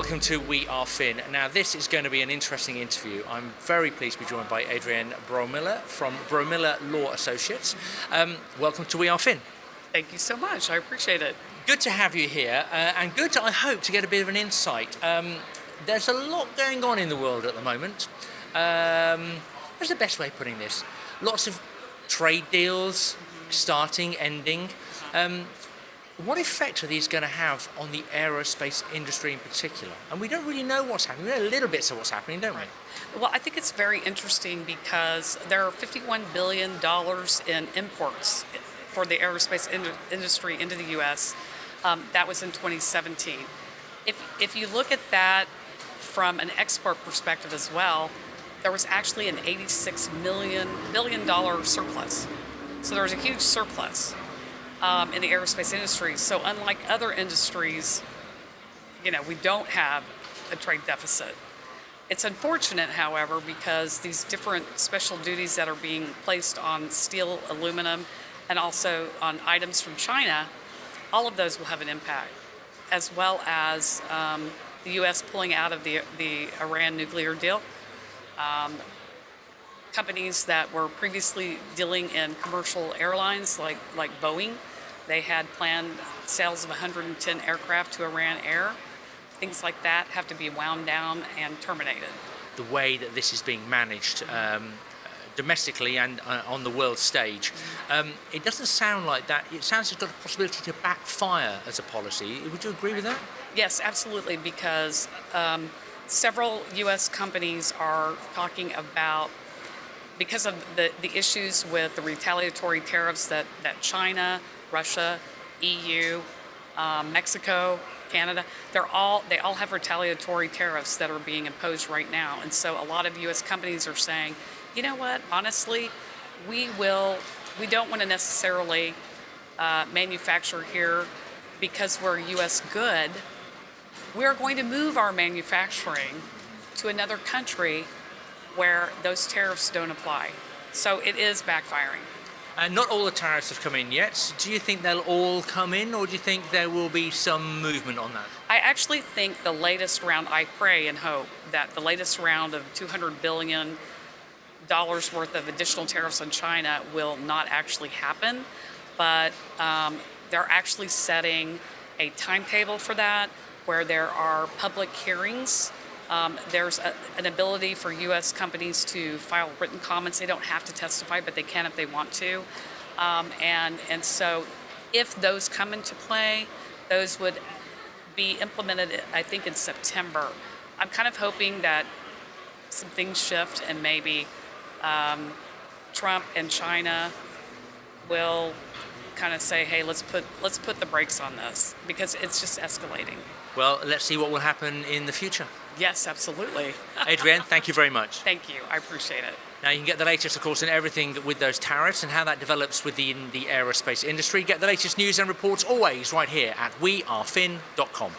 welcome to We Are Fin. Now this is going to be an interesting interview. I'm very pleased to be joined by Adrienne Braumiller from Braumiller Law Associates. Welcome to We Are Fin. Thank you so much. I appreciate it. Good to have you here, and good, I hope, to get a bit of an insight. There's a lot going on in the world at the moment. What's the best way of putting this? Lots of trade deals, starting, ending. What effect are these going to have on the aerospace industry in particular? And we don't really know what's happening. We know little bits of what's happening, don't we? Well, I think it's very interesting because there are $51 billion in imports for the aerospace industry into the U.S. That was in 2017. If you look at that from an export perspective as well, there was actually an $86 billion surplus. So there was a huge surplus in the aerospace industry. So unlike other industries, we don't have a trade deficit. It's unfortunate, however, because these different special duties that are being placed on steel, aluminum, and also on items from China, all of those will have an impact, as well as the U.S. pulling out of the Iran nuclear deal. Companies that were previously dealing in commercial airlines like Boeing, they had planned sales of 110 aircraft to Iran Air. Things like that have to be wound down and terminated. The way that this is being managed domestically and on the world stage, it doesn't sound like that. It sounds it's got a possibility to backfire as a policy. Would you agree with that? Yes, absolutely, because several U.S. companies are talking about, because of the issues with the retaliatory tariffs that China, Russia, EU, Mexico, Canada, they all have retaliatory tariffs that are being imposed right now. And so a lot of U.S. companies are saying, you know what, honestly, we don't want to necessarily manufacture here because we're a U.S. good. We're going to move our manufacturing to another country where those tariffs don't apply. So it is backfiring. And not all the tariffs have come in yet. Do you think they'll all come in, or do you think there will be some movement on that? I actually think the latest round, I pray and hope that the latest round of $200 billion worth of additional tariffs on China will not actually happen, but they're actually setting a timetable for that where there are public hearings. There's an ability for U.S. companies to file written comments. They don't have to testify, but they can if they want to. And so if those come into play, those would be implemented, I think, in September. I'm kind of hoping that some things shift and maybe Trump and China will kind of say, hey, let's put the brakes on this because it's just escalating. Well, let's see what will happen in the future. Yes, absolutely. Adrienne, thank you very much. Thank you. I appreciate it. Now, you can get the latest, of course, in everything with those tariffs and how that develops within the aerospace industry. Get the latest news and reports always right here at wearefin.com.